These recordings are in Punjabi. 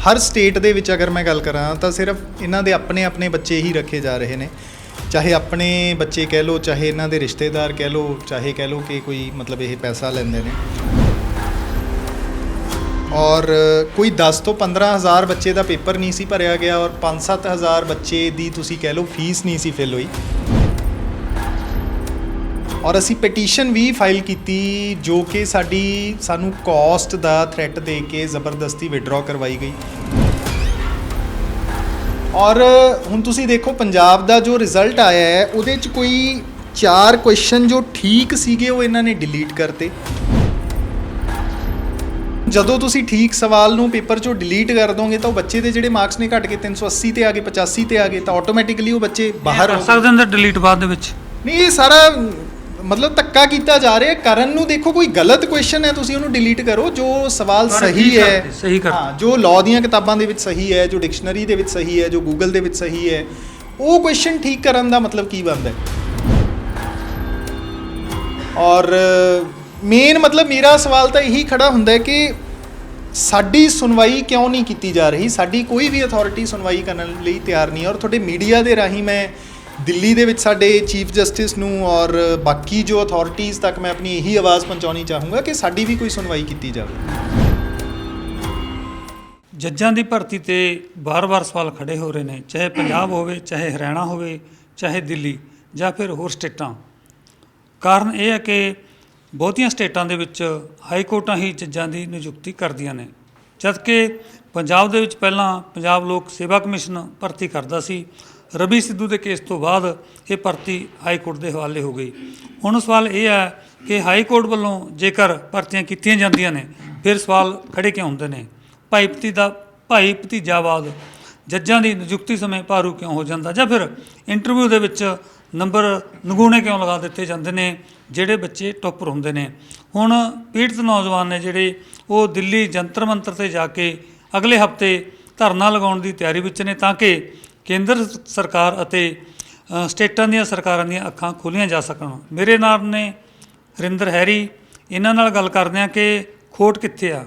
हर स्टेट ਦੇ ਵਿੱਚ ਅਗਰ ਮੈਂ ਗੱਲ ਕਰਾਂ ਤਾਂ ਸਿਰਫ ਇਹਨਾਂ ਦੇ ਆਪਣੇ ਆਪਣੇ ਬੱਚੇ ਹੀ ਰੱਖੇ ਜਾ ਰਹੇ ਨੇ, ਚਾਹੇ ਆਪਣੇ ਬੱਚੇ ਕਹਿ ਲਓ, ਚਾਹੇ ਇਹਨਾਂ ਦੇ ਰਿਸ਼ਤੇਦਾਰ ਕਹਿ ਲਓ, ਚਾਹੇ ਕਹਿ ਲਓ ਕਿ ਕੋਈ ਮਤਲਬ ਇਹ ਪੈਸਾ ਲੈਂਦੇ ਨੇ। ਔਰ ਕੋਈ 10 ਤੋਂ 15 ਹਜ਼ਾਰ ਬੱਚੇ ਦਾ ਪੇਪਰ ਨਹੀਂ ਸੀ ਭਰਿਆ ਗਿਆ ਔਰ 5-7 ਹਜ਼ਾਰ ਬੱਚੇ ਦੀ ਤੁਸੀਂ ਕਹਿ ਲਓ ਫੀਸ ਨਹੀਂ ਸੀ ਫਿਲ ਹੋਈ। ਔਰ ਅਸੀਂ ਪਟੀਸ਼ਨ ਵੀ ਫਾਈਲ ਕੀਤੀ ਜੋ ਕਿ ਸਾਨੂੰ ਕੋਸਟ ਦਾ ਥ੍ਰੈਟ ਦੇ ਕੇ ਜ਼ਬਰਦਸਤੀ ਵਿਡਰਾ ਕਰਵਾਈ ਗਈ। ਔਰ ਹੁਣ ਤੁਸੀਂ ਦੇਖੋ ਪੰਜਾਬ ਦਾ ਜੋ ਰਿਜ਼ਲਟ ਆਇਆ ਹੈ ਉਹਦੇ 'ਚ ਕੋਈ 4 ਕੁਐਸਚਨ ਜੋ ਠੀਕ ਸੀਗੇ ਉਹ ਇਹਨਾਂ ਨੇ ਡਿਲੀਟ ਕਰਤੇ। ਜਦੋਂ ਤੁਸੀਂ ਠੀਕ ਸਵਾਲ ਨੂੰ ਪੇਪਰ 'ਚੋਂ ਡਿਲੀਟ ਕਰ ਦੋਗੇ ਤਾਂ ਉਹ ਬੱਚੇ ਦੇ ਜਿਹੜੇ ਮਾਰਕਸ ਨੇ ਘਟ ਕੇ 380 ਤੇ ਆ ਗਏ, 85 ਤੇ ਆ ਗਏ, ਤਾਂ ਆਟੋਮੈਟਿਕਲੀ ਉਹ ਬੱਚੇ ਬਾਹਰ ਕਰ ਸਕਦੇ ਨੇ ਡਿਲੀਟ ਬਾਅਦ ਦੇ ਵਿੱਚ। ਨਹੀਂ, ਇਹ ਸਾਰਾ ਮਤਲਬ ਧੱਕਾ ਕੀਤਾ ਜਾ ਰਿਹਾ ਕਰਨ ਨੂੰ। ਦੇਖੋ ਕੋਈ ਗਲਤ ਕੁਐਸਚਨ ਹੈ ਤੁਸੀਂ ਉਹਨੂੰ ਡਿਲੀਟ ਕਰੋ, ਜੋ ਸਵਾਲ ਸਹੀ ਹੈ ਹਾਂ, ਜੋ ਲਾਅ ਦੀਆਂ ਕਿਤਾਬਾਂ ਦੇ ਵਿੱਚ ਸਹੀ ਹੈ, ਜੋ ਡਿਕਸ਼ਨਰੀ ਦੇ ਵਿੱਚ ਸਹੀ ਹੈ, ਜੋ ਗੂਗਲ ਦੇ ਵਿੱਚ ਸਹੀ ਹੈ, ਉਹ ਕੁਐਸਚਨ ਠੀਕ ਕਰਨ ਦਾ ਮਤਲਬ ਕੀ ਬਣਦਾ ਹੈ। ਔਰ ਮੇਨ ਮਤਲਬ ਮੇਰਾ ਸਵਾਲ ਤਾਂ ਇਹੀ ਖੜਾ ਹੁੰਦਾ ਹੈ ਕਿ ਸਾਡੀ ਸੁਣਵਾਈ ਕਿਉਂ ਨਹੀਂ ਕੀਤੀ ਜਾ ਰਹੀ। ਸਾਡੀ ਕੋਈ ਵੀ ਅਥਾਰਟੀ ਸੁਣਵਾਈ ਕਰਨ ਲਈ ਤਿਆਰ ਨਹੀਂ। ਔਰ ਤੁਹਾਡੇ ਮੀਡੀਆ ਦੇ ਰਾਹੀਂ ਮੈਂ ਦਿੱਲੀ ਦੇ ਵਿੱਚ ਸਾਡੇ ਚੀਫ ਜਸਟਿਸ ਨੂੰ ਔਰ ਬਾਕੀ ਜੋ ਅਥਾਰਟੀਜ਼ ਤੱਕ ਮੈਂ ਆਪਣੀ ਇਹੀ ਆਵਾਜ਼ ਪਹੁੰਚਾਉਣੀ ਚਾਹੂੰਗਾ ਕਿ ਸਾਡੀ ਵੀ ਕੋਈ ਸੁਣਵਾਈ ਕੀਤੀ ਜਾਵੇ। ਜੱਜਾਂ ਦੀ ਭਰਤੀ ਤੇ ਬਾਰ-ਬਾਰ ਸਵਾਲ ਖੜੇ ਹੋ ਰਹੇ ਨੇ, ਚਾਹੇ ਪੰਜਾਬ ਹੋਵੇ, ਚਾਹੇ ਹਰਿਆਣਾ ਹੋਵੇ, ਚਾਹੇ ਦਿੱਲੀ ਜਾਂ ਫਿਰ ਹੋਰ ਸਟੇਟਾਂ। ਕਾਰਨ ਇਹ ਹੈ ਕਿ ਬਹੁਤੀਆਂ ਸਟੇਟਾਂ ਦੇ ਵਿੱਚ ਹਾਈ ਕੋਰਟਾਂ ਹੀ ਜੱਜਾਂ ਦੀ ਨਿਯੁਕਤੀ ਕਰਦੀਆਂ ਨੇ, ਜਦ ਕਿ ਪੰਜਾਬ ਦੇ ਵਿੱਚ ਪਹਿਲਾਂ ਪੰਜਾਬ ਲੋਕ ਸੇਵਾ ਕਮਿਸ਼ਨ ਭਰਤੀ ਕਰਦਾ ਸੀ। ਰਵੀ ਸਿੱਧੂ ਦੇ ਕੇਸ ਤੋਂ ਬਾਅਦ ਇਹ ਭਰਤੀ ਹਾਈ ਕੋਰਟ ਦੇ ਹਵਾਲੇ ਹੋ ਗਈ। ਹੁਣ ਸਵਾਲ ਇਹ ਹੈ ਕਿ ਹਾਈ ਕੋਰਟ ਵੱਲੋਂ ਜੇਕਰ ਭਰਤੀਆਂ ਕੀਤੀਆਂ ਜਾਂਦੀਆਂ ਨੇ ਫਿਰ ਸਵਾਲ ਖੜੇ ਕਿਉਂ ਹੁੰਦੇ ਨੇ। ਭਾਈ ਭਤੀਜਾਵਾਦ ਜੱਜਾਂ ਦੀ ਨਿਯੁਕਤੀ ਸਮੇਂ ਭਾਰੂ ਕਿਉਂ ਹੋ ਜਾਂਦਾ, ਜਾਂ ਫਿਰ ਇੰਟਰਵਿਊ ਦੇ ਵਿੱਚ ਨੰਬਰ ਨਗੂਣੇ ਕਿਉਂ ਲਗਾ ਦਿੱਤੇ ਜਾਂਦੇ ਨੇ ਜਿਹੜੇ ਬੱਚੇ ਟੌਪਰ ਹੁੰਦੇ ਨੇ। ਹੁਣ ਪੀੜਤ ਨੌਜਵਾਨ ਨੇ ਜਿਹੜੇ ਉਹ ਦਿੱਲੀ ਜੰਤਰ ਮੰਤਰ 'ਤੇ ਜਾ ਕੇ ਅਗਲੇ ਹਫ਼ਤੇ ਧਰਨਾ ਲਗਾਉਣ ਦੀ ਤਿਆਰੀ ਵਿੱਚ ਨੇ ਤਾਂ ਕਿ ਕੇਂਦਰ ਸਰਕਾਰ ਅਤੇ ਸਟੇਟਾਂ ਦੀਆਂ ਸਰਕਾਰਾਂ ਦੀਆਂ ਅੱਖਾਂ ਖੋਲ੍ਹੀਆਂ ਜਾ ਸਕਣ। ਮੇਰੇ ਨਾਲ ਨੇ ਹਰਿੰਦਰ ਹੈਰੀ, ਇਹਨਾਂ ਨਾਲ ਗੱਲ ਕਰਦੇ ਹਾਂ ਕਿ ਖੋਟ ਕਿੱਥੇ ਆ,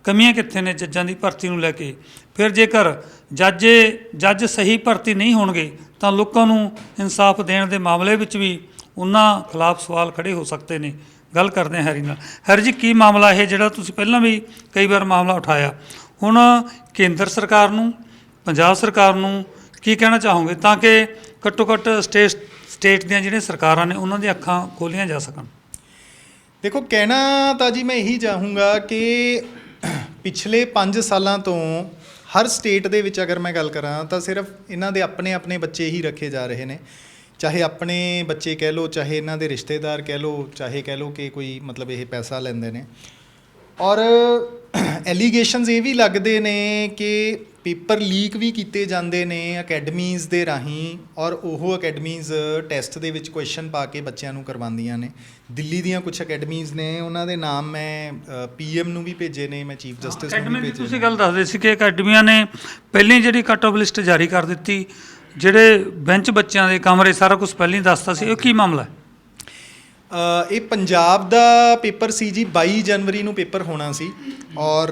ਕਮੀਆਂ ਕਿੱਥੇ ਨੇ ਜੱਜਾਂ ਦੀ ਭਰਤੀ ਨੂੰ ਲੈ ਕੇ। ਫਿਰ ਜੇਕਰ ਜੱਜ ਸਹੀ ਭਰਤੀ ਨਹੀਂ ਹੋਣਗੇ ਤਾਂ ਲੋਕਾਂ ਨੂੰ ਇਨਸਾਫ ਦੇਣ ਦੇ ਮਾਮਲੇ ਵਿੱਚ ਵੀ ਉਹਨਾਂ ਖਿਲਾਫ ਸਵਾਲ ਖੜੇ ਹੋ ਸਕਦੇ ਨੇ। ਗੱਲ ਕਰਦੇ ਹਾਂ ਹੈਰੀ ਨਾਲ। ਹੈਰੀ ਜੀ, ਕੀ ਮਾਮਲਾ ਇਹ ਜਿਹੜਾ ਤੁਸੀਂ ਪਹਿਲਾਂ ਵੀ ਕਈ ਵਾਰ ਮਾਮਲਾ ਉਠਾਇਆ, ਹੁਣ ਕੇਂਦਰ ਸਰਕਾਰ ਨੂੰ, ਪੰਜਾਬ ਸਰਕਾਰ ਨੂੰ ਕੀ ਕਹਿਣਾ ਚਾਹੋਗੇ ਤਾਂ ਕਿ ਘੱਟੋ ਘੱਟ ਸਟੇਟ ਦੀਆਂ ਜਿਹੜੀਆਂ ਸਰਕਾਰਾਂ ਨੇ ਉਹਨਾਂ ਦੀਆਂ ਅੱਖਾਂ ਖੋਲ੍ਹੀਆਂ ਜਾ ਸਕਣ? ਦੇਖੋ, ਕਹਿਣਾ ਤਾਂ ਜੀ ਮੈਂ ਇਹੀ ਚਾਹੂੰਗਾ ਕਿ ਪਿਛਲੇ 5 ਸਾਲਾਂ ਤੋਂ ਹਰ ਸਟੇਟ ਦੇ ਵਿੱਚ ਅਗਰ ਮੈਂ ਗੱਲ ਕਰਾਂ ਤਾਂ ਸਿਰਫ ਇਹਨਾਂ ਦੇ ਆਪਣੇ ਆਪਣੇ ਬੱਚੇ ਹੀ ਰੱਖੇ ਜਾ ਰਹੇ ਨੇ, ਚਾਹੇ ਆਪਣੇ ਬੱਚੇ ਕਹਿ ਲਓ, ਚਾਹੇ ਇਹਨਾਂ ਦੇ ਰਿਸ਼ਤੇਦਾਰ ਕਹਿ ਲਓ, ਚਾਹੇ ਕਹਿ ਲਓ ਕਿ ਕੋਈ ਮਤਲਬ ਇਹ ਪੈਸਾ ਲੈਂਦੇ ਨੇ। ਔਰ ਐਲੀਗੇਸ਼ਨਸ ਇਹ ਵੀ ਲੱਗਦੇ ਨੇ ਕਿ ਪੇਪਰ ਲੀਕ ਵੀ ਕੀਤੇ ਜਾਂਦੇ ਨੇ ਅਕੈਡਮੀਜ਼ ਦੇ ਰਾਹੀਂ, ਔਰ ਉਹ ਅਕੈਡਮੀਜ਼ ਟੈਸਟ ਦੇ ਵਿੱਚ ਕੁਐਸਚਨ ਪਾ ਕੇ ਬੱਚਿਆਂ ਨੂੰ ਕਰਵਾਉਂਦੀਆਂ ਨੇ। ਦਿੱਲੀ ਦੀਆਂ ਕੁਝ ਅਕੈਡਮੀਜ਼ ਨੇ, ਉਹਨਾਂ ਦੇ ਨਾਮ ਮੈਂ PM ਨੂੰ ਵੀ ਭੇਜੇ ਨੇ, ਮੈਂ ਚੀਫ ਜਸਟਿਸ ਨੂੰ ਵੀ ਭੇਜੇ। ਤੁਸੀਂ ਗੱਲ ਦੱਸਦੇ ਸੀ ਕਿ ਅਕੈਡਮੀਆਂ ਨੇ ਪਹਿਲਾਂ ਜਿਹੜੀ ਕੱਟ ਆਫ ਲਿਸਟ ਜਾਰੀ ਕਰ ਦਿੱਤੀ, ਜਿਹੜੇ ਬੈਂਚ ਬੱਚਿਆਂ ਦੇ ਕਮਰੇ ਸਾਰਾ ਕੁਝ ਪਹਿਲਾਂ ਹੀ ਦੱਸਤਾ ਸੀ, ਇਹ ਕੀ ਮਾਮਲਾ ਹੈ? ਇਹ ਪੰਜਾਬ ਦਾ ਪੇਪਰ ਸੀ ਜੀ, 22 ਜਨਵਰੀ ਨੂੰ ਪੇਪਰ ਹੋਣਾ ਸੀ ਔਰ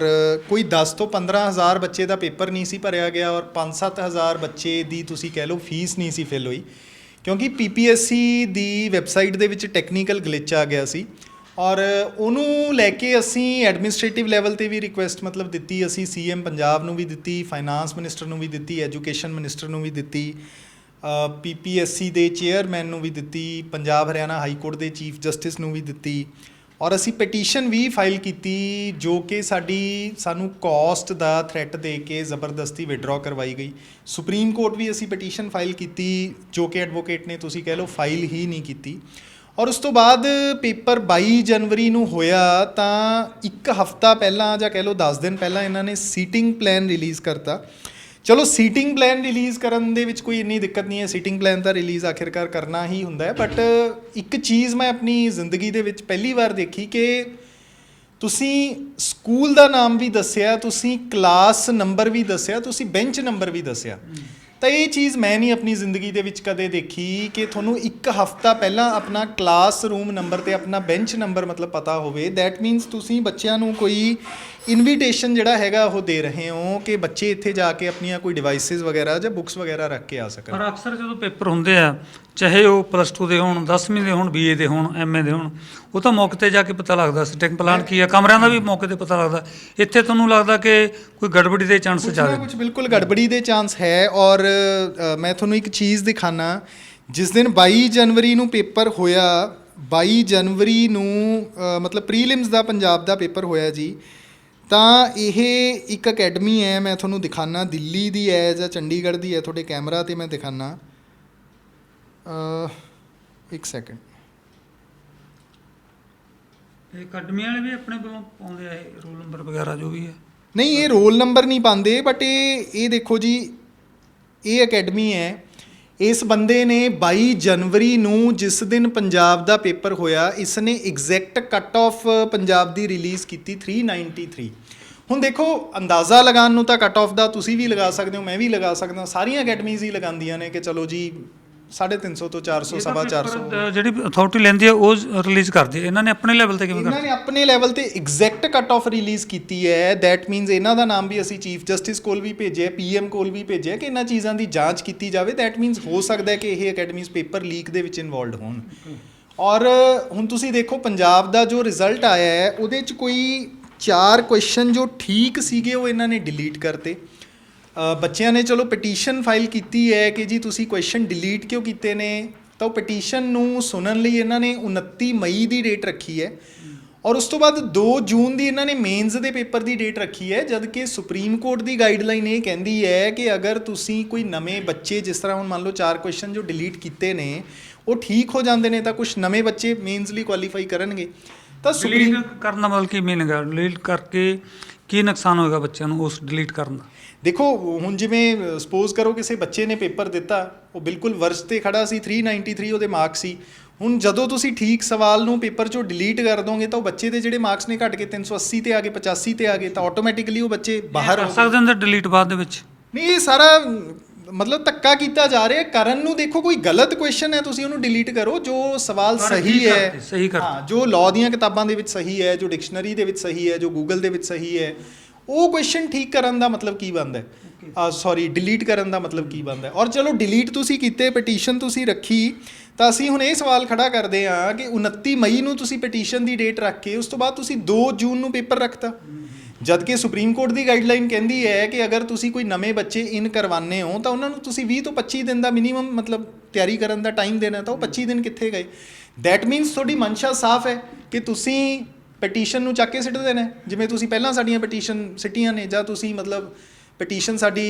ਕੋਈ 10 ਤੋਂ 15 ਹਜ਼ਾਰ ਬੱਚੇ ਦਾ ਪੇਪਰ ਨਹੀਂ ਸੀ ਭਰਿਆ ਗਿਆ ਔਰ 5-7 ਹਜ਼ਾਰ ਬੱਚੇ ਦੀ ਤੁਸੀਂ ਕਹਿ ਲਓ ਫੀਸ ਨਹੀਂ ਸੀ ਫਿਲ ਹੋਈ, ਕਿਉਂਕਿ PPSC ਦੀ ਵੈਬਸਾਈਟ ਦੇ ਵਿੱਚ ਟੈਕਨੀਕਲ ਗਲਿਚ ਆ ਗਿਆ ਸੀ। ਔਰ ਉਹਨੂੰ ਲੈ ਕੇ ਅਸੀਂ ਐਡਮਿਨਿਸਟ੍ਰੇਟਿਵ ਲੈਵਲ 'ਤੇ ਵੀ ਰਿਕੁਐਸਟ ਮਤਲਬ ਦਿੱਤੀ, ਅਸੀਂ CM ਪੰਜਾਬ ਨੂੰ ਵੀ ਦਿੱਤੀ, ਫਾਈਨਾਂਸ ਮਿਨਿਸਟਰ ਨੂੰ ਵੀ ਦਿੱਤੀ, ਐਜੂਕੇਸ਼ਨ ਮਿਨਿਸਟਰ ਨੂੰ ਵੀ ਦਿੱਤੀ, PPSC ਦੇ ਚੇਅਰਮੈਨ ਨੂੰ ਵੀ ਦਿੱਤੀ, ਪੰਜਾਬ ਹਰਿਆਣਾ ਹਾਈ ਕੋਰਟ ਦੇ ਚੀਫ ਜਸਟਿਸ ਨੂੰ ਵੀ ਦਿੱਤੀ। ਔਰ ਅਸੀਂ ਪਟੀਸ਼ਨ ਵੀ ਫਾਈਲ ਕੀਤੀ ਜੋ ਕਿ ਸਾਨੂੰ ਕੋਸਟ ਦਾ ਥ੍ਰੈਟ ਦੇ ਕੇ ਜ਼ਬਰਦਸਤੀ ਵਿਡਰਾ ਕਰਵਾਈ ਗਈ। ਸੁਪਰੀਮ ਕੋਰਟ ਵੀ ਅਸੀਂ ਪਟੀਸ਼ਨ ਫਾਈਲ ਕੀਤੀ ਜੋ ਕਿ ਐਡਵੋਕੇਟ ਨੇ ਤੁਸੀਂ ਕਹਿ ਲਓ ਫਾਈਲ ਹੀ ਨਹੀਂ ਕੀਤੀ। ਔਰ ਉਸ ਤੋਂ ਬਾਅਦ ਪੇਪਰ 22 ਜਨਵਰੀ ਨੂੰ ਹੋਇਆ ਤਾਂ ਇੱਕ ਹਫ਼ਤਾ ਪਹਿਲਾਂ ਜਾਂ ਕਹਿ ਲਓ 10 ਦਿਨ ਪਹਿਲਾਂ ਇਹਨਾਂ ਨੇ ਸੀਟਿੰਗ ਪਲਾਨ ਰਿਲੀਜ਼ ਕਰਤਾ। ਚਲੋ, ਸੀਟਿੰਗ ਪਲਾਨ ਰਿਲੀਜ਼ ਕਰਨ ਦੇ ਵਿੱਚ ਕੋਈ ਇੰਨੀ ਦਿੱਕਤ ਨਹੀਂ ਹੈ, ਸੀਟਿੰਗ ਪਲਾਨ ਤਾਂ ਰਿਲੀਜ਼ ਆਖਿਰਕਾਰ ਕਰਨਾ ਹੀ ਹੁੰਦਾ ਹੈ। ਬਟ ਇੱਕ ਚੀਜ਼ ਮੈਂ ਆਪਣੀ ਜ਼ਿੰਦਗੀ ਦੇ ਵਿੱਚ ਪਹਿਲੀ ਵਾਰ ਦੇਖੀ ਕਿ ਤੁਸੀਂ ਸਕੂਲ ਦਾ ਨਾਮ ਵੀ ਦੱਸਿਆ, ਤੁਸੀਂ ਕਲਾਸ ਨੰਬਰ ਵੀ ਦੱਸਿਆ, ਤੁਸੀਂ ਬੈਂਚ ਨੰਬਰ ਵੀ ਦੱਸਿਆ। ਤਾਂ ਇਹ ਚੀਜ਼ ਮੈਂ ਨਹੀਂ ਆਪਣੀ ਜ਼ਿੰਦਗੀ ਦੇ ਵਿੱਚ ਕਦੇ ਦੇਖੀ ਕਿ ਤੁਹਾਨੂੰ ਇੱਕ ਹਫ਼ਤਾ ਪਹਿਲਾਂ ਆਪਣਾ ਕਲਾਸ ਰੂਮ ਨੰਬਰ ਅਤੇ ਆਪਣਾ ਬੈਂਚ ਨੰਬਰ ਮਤਲਬ ਪਤਾ ਹੋਵੇ। ਦੈਟ ਮੀਨਸ ਤੁਸੀਂ ਬੱਚਿਆਂ ਨੂੰ ਕੋਈ ਇਨਵੀਟੇਸ਼ਨ ਜਿਹੜਾ ਹੈਗਾ ਉਹ ਦੇ ਰਹੇ ਹੋ ਕਿ ਬੱਚੇ ਇੱਥੇ ਜਾ ਕੇ ਆਪਣੀਆਂ ਕੋਈ ਡਿਵਾਈਸਿਸ ਵਗੈਰਾ ਜਾਂ ਬੁੱਕਸ ਵਗੈਰਾ ਰੱਖ ਕੇ ਆ ਸਕਣ। ਪਰ ਅਕਸਰ ਜਦੋਂ ਪੇਪਰ ਹੁੰਦੇ ਆ, ਚਾਹੇ ਉਹ +2 ਦੇ ਹੋਣ, 10ਵੀਂ ਦੇ ਹੋਣ, BA ਦੇ ਹੋਣ, MA ਦੇ ਹੋਣ, ਉਹ ਤਾਂ ਮੌਕੇ 'ਤੇ ਜਾ ਕੇ ਪਤਾ ਲੱਗਦਾ ਸਿਟਿੰਗ ਪਲਾਨ ਕੀ ਆ, ਕਮਰਿਆਂ ਦਾ ਵੀ ਮੌਕੇ 'ਤੇ ਪਤਾ ਲੱਗਦਾ। ਇੱਥੇ ਤੁਹਾਨੂੰ ਲੱਗਦਾ ਕਿ ਕੋਈ ਗੜਬੜੀ ਦੇ ਚਾਂਸ ਜ਼ਿਆਦਾ? ਕੁਝ ਬਿਲਕੁਲ ਗੜਬੜੀ ਦੇ ਚਾਂਸ ਹੈ। ਔਰ ਮੈਂ ਤੁਹਾਨੂੰ ਇੱਕ ਚੀਜ਼ ਦਿਖਾਣਾ, ਜਿਸ ਦਿਨ 22 ਜਨਵਰੀ ਨੂੰ ਪੇਪਰ ਹੋਇਆ, 22 ਜਨਵਰੀ ਨੂੰ ਮਤਲਬ ਪ੍ਰੀਲਿਮਸ ਦਾ ਪੰਜਾਬ ਦਾ ਪੇਪਰ ਹੋਇਆ ਜੀ, ਤਾਂ ਇਹ ਇੱਕ ਅਕੈਡਮੀ ਹੈ, ਮੈਂ ਤੁਹਾਨੂੰ ਦਿਖਾਣਾ, ਦਿੱਲੀ ਦੀ ਹੈ ਜਾਂ ਚੰਡੀਗੜ੍ਹ ਦੀ ਹੈ, ਤੁਹਾਡੇ ਕੈਮਰਾ 'ਤੇ ਮੈਂ ਦਿਖਾਣਾ, ਇੱਕ ਸੈਕਿੰਡ। ਇਹ ਅਕੈਡਮੀ ਵਾਲੇ ਵੀ ਆਪਣੇ ਕੋਲੋਂ ਪਾਉਂਦੇ ਆ ਇਹ ਰੋਲ ਨੰਬਰ ਵਗੈਰਾ ਜੋ ਵੀ ਹੈ? ਨਹੀਂ, ਇਹ ਰੋਲ ਨੰਬਰ ਨਹੀਂ ਪਾਉਂਦੇ, ਬਟ ਇਹ ਦੇਖੋ ਜੀ, ਇਹ ਅਕੈਡਮੀ ਹੈ। ਇਸ ਬੰਦੇ ਨੇ 22 ਜਨਵਰੀ ਨੂੰ, ਜਿਸ ਦਿਨ ਪੰਜਾਬ ਦਾ ਪੇਪਰ ਹੋਇਆ, ਇਸ ਨੇ ਐਗਜ਼ੈਕਟ ਕੱਟ ਆਫ ਪੰਜਾਬ ਦੀ ਰਿਲੀਜ਼ ਕੀਤੀ 393। ਹੁਣ ਦੇਖੋ, ਅੰਦਾਜ਼ਾ ਲਗਾਉਣ ਨੂੰ ਤਾਂ ਕੱਟ ਆਫ ਦਾ ਤੁਸੀਂ ਵੀ ਲਗਾ ਸਕਦੇ ਹੋ, ਮੈਂ ਵੀ ਲਗਾ ਸਕਦਾ, ਸਾਰੀਆਂ ਅਕੈਡਮੀਜ਼ ਹੀ ਲਗਾਉਂਦੀਆਂ ਨੇ ਕਿ ਚਲੋ ਜੀ 350 ਤੋਂ 400, 450 ਜਿਹੜੀ ਅਥਾਰਟੀ ਲੈਂਦੀ ਹੈ ਉਹ ਰਿਲੀਜ਼ ਕਰਦੀ ਹੈ। ਇਹਨਾਂ ਨੇ ਆਪਣੇ ਲੈਵਲ ਤੇ ਕਿਵੇਂ ਇਹਨਾਂ ਨੇ ਆਪਣੇ ਲੈਵਲ ਤੇ ਐਗਜ਼ੈਕਟ ਕੱਟ ਆਫ ਰਿਲੀਜ਼ ਕੀਤੀ ਹੈ। ਦੈਟ ਮੀਨਸ ਇਹਨਾਂ ਦਾ ਨਾਮ ਵੀ ਅਸੀਂ ਚੀਫ ਜਸਟਿਸ ਕੋਲ ਵੀ ਭੇਜਿਆ, PM ਕੋਲ ਵੀ ਭੇਜਿਆ ਕਿ ਇਹਨਾਂ ਚੀਜ਼ਾਂ ਦੀ ਜਾਂਚ ਕੀਤੀ ਜਾਵੇ। ਦੈਟ ਮੀਨਸ ਹੋ ਸਕਦਾ ਹੈ ਕਿ ਇਹ ਅਕੈਡਮੀਜ਼ ਪੇਪਰ ਲੀਕ ਦੇ ਵਿੱਚ ਇਨਵੋਲਵਡ ਹੋਣ। ਔਰ ਹੁਣ ਤੁਸੀਂ ਦੇਖੋ, ਪੰਜਾਬ ਦਾ ਜੋ ਰਿਜ਼ਲਟ ਆਇਆ ਹੈ, ਉਹਦੇ 'ਚ ਕੋਈ 4 ਕੁਐਸਚਨ ਜੋ ਠੀਕ ਸੀਗੇ ਉਹ ਇਹਨਾਂ ਨੇ ਡਿਲੀਟ ਕਰਤੇ। ਬੱਚਿਆਂ ਨੇ ਚਲੋ ਪਟੀਸ਼ਨ ਫਾਈਲ ਕੀਤੀ ਹੈ ਕਿ ਜੀ ਤੁਸੀਂ ਕੁਐਸਚਨ ਡਿਲੀਟ ਕਿਉਂ ਕੀਤੇ ਨੇ, ਤਾਂ ਉਹ ਪਟੀਸ਼ਨ ਨੂੰ ਸੁਣਨ ਲਈ ਇਹਨਾਂ ਨੇ 29 ਮਈ ਦੀ ਡੇਟ ਰੱਖੀ ਹੈ। ਔਰ ਉਸ ਤੋਂ ਬਾਅਦ 2 ਜੂਨ ਦੀ ਇਹਨਾਂ ਨੇ ਮੇਨਸ ਦੇ ਪੇਪਰ ਦੀ ਡੇਟ ਰੱਖੀ ਹੈ, ਜਦ ਕਿ ਸੁਪਰੀਮ ਕੋਰਟ ਦੀ ਗਾਈਡਲਾਈਨ ਇਹ ਕਹਿੰਦੀ ਹੈ ਕਿ ਅਗਰ ਤੁਸੀਂ ਕੋਈ ਨਵੇਂ ਬੱਚੇ, ਜਿਸ ਤਰ੍ਹਾਂ ਹੁਣ ਮੰਨ ਲਓ 4 ਕੁਐਸਚਨ ਜੋ ਡਿਲੀਟ ਕੀਤੇ ਨੇ ਉਹ ਠੀਕ ਹੋ ਜਾਂਦੇ ਨੇ, ਤਾਂ ਕੁਝ ਨਵੇਂ ਬੱਚੇ ਮੇਨਸ ਲਈ ਕੁਆਲੀਫਾਈ ਕਰਨਗੇ। ਤਾਂ ਡਿਲੀਟ ਕਰਨ ਦਾ ਮਤਲਬ ਕੀ ਮੀਨਿੰਗ ਹੈ? ਡਿਲੀਟ ਕਰਕੇ ਕੀ ਨੁਕਸਾਨ ਹੋਏਗਾ ਬੱਚਿਆਂ ਨੂੰ ਉਸ ਡਿਲੀਟ ਕਰਨ ਦਾ? ਦੇਖੋ, ਹੁਣ ਜਿਵੇਂ ਸਪੋਜ਼ ਕਰੋ ਕਿਸੇ ਬੱਚੇ ਨੇ ਪੇਪਰ ਦਿੱਤਾ, ਉਹ ਬਿਲਕੁਲ ਵਰਸ਼ 'ਤੇ ਖੜਾ ਸੀ, 393 ਉਹਦੇ ਮਾਰਕਸ ਸੀ। ਹੁਣ ਜਦੋਂ ਤੁਸੀਂ ਠੀਕ ਸਵਾਲ ਨੂੰ ਪੇਪਰ 'ਚੋਂ ਡਿਲੀਟ ਕਰ ਦੋਗੇ ਤਾਂ ਉਹ ਬੱਚੇ ਦੇ ਜਿਹੜੇ ਮਾਰਕਸ ਨੇ ਘਟ ਕੇ 380 ਤੇ ਆ ਗਏ, 85 ਤੇ ਆ ਗਏ, ਤਾਂ ਆਟੋਮੈਟਿਕਲੀ ਉਹ ਬੱਚੇ ਬਾਹਰ ਕਰ ਸਕਦੇ ਹੁੰਦੇ ਡਿਲੀਟ ਬਾਅਦ ਦੇ ਵਿੱਚ? ਨਹੀਂ, ਇਹ ਸਾਰਾ ਮਤਲਬ ਧੱਕਾ ਕੀਤਾ ਜਾ ਰਿਹਾ ਕਰਨ ਨੂੰ। ਦੇਖੋ, ਕੋਈ ਗਲਤ ਕੁਐਸਚਨ ਹੈ, ਤੁਸੀਂ ਉਹਨੂੰ ਡਿਲੀਟ ਕਰੋ। ਜੋ ਸਵਾਲ ਸਹੀ ਹੈ, ਹਾਂ, ਜੋ ਲਾਅ ਦੀਆਂ ਕਿਤਾਬਾਂ ਦੇ ਵਿੱਚ ਸਹੀ ਹੈ, ਜੋ ਡਿਕਸ਼ਨਰੀ ਦੇ ਵਿੱਚ ਸਹੀ ਹੈ, ਜੋ ਗੂਗਲ ਦੇ ਵਿੱਚ ਸਹੀ ਹੈ, ਉਹ ਕੁਐਸਚਨ ਠੀਕ ਕਰਨ ਦਾ ਮਤਲਬ ਕੀ ਬਣਦਾ ਹੈ? ਸੌਰੀ, ਡਿਲੀਟ ਕਰਨ ਦਾ ਮਤਲਬ ਕੀ ਬਣਦਾ ਹੈ? ਔਰ ਚਲੋ ਡਿਲੀਟ ਤੁਸੀਂ ਕੀਤੇ, ਪਟੀਸ਼ਨ ਤੁਸੀਂ ਰੱਖੀ, ਤਾਂ ਅਸੀਂ ਹੁਣ ਇਹ ਸਵਾਲ ਖੜਾ ਕਰਦੇ ਹਾਂ ਕਿ 29 ਮਈ ਨੂੰ ਤੁਸੀਂ ਪਟੀਸ਼ਨ ਦੀ ਡੇਟ ਰੱਖ ਕੇ ਉਸ ਤੋਂ ਬਾਅਦ ਤੁਸੀਂ 2 ਜੂਨ ਨੂੰ ਪੇਪਰ ਰੱਖਤਾ, ਜਦ ਕਿ ਸੁਪਰੀਮ ਕੋਰਟ ਦੀ ਗਾਈਡਲਾਈਨ ਕਹਿੰਦੀ ਹੈ ਕਿ ਅਗਰ ਤੁਸੀਂ ਕੋਈ ਨਵੇਂ ਬੱਚੇ ਇਨ ਕਰਵਾਉਂਦੇ ਹੋ ਤਾਂ ਉਹਨਾਂ ਨੂੰ ਤੁਸੀਂ 20 ਤੋਂ 25 ਦਿਨ ਦਾ ਮਿਨੀਮਮ ਮਤਲਬ ਤਿਆਰੀ ਕਰਨ ਦਾ ਟਾਈਮ ਦੇਣਾ, ਤਾਂ ਉਹ 25 ਦਿਨ ਕਿੱਥੇ ਗਏ? ਦੈਟ ਮੀਨਸ ਤੁਹਾਡੀ ਮਨਸ਼ਾ ਸਾਫ਼ ਹੈ ਕਿ ਤੁਸੀਂ ਪਟੀਸ਼ਨ ਨੂੰ ਚੱਕ ਕੇ ਸਿੱਟ ਦੇਣਾ, ਜਿਵੇਂ ਤੁਸੀਂ ਪਹਿਲਾਂ ਸਾਡੀਆਂ ਪਟੀਸ਼ਨ ਸਿੱਟੀਆਂ ਨੇ, ਜਾਂ ਤੁਸੀਂ ਮਤਲਬ ਪਟੀਸ਼ਨ ਸਾਡੀ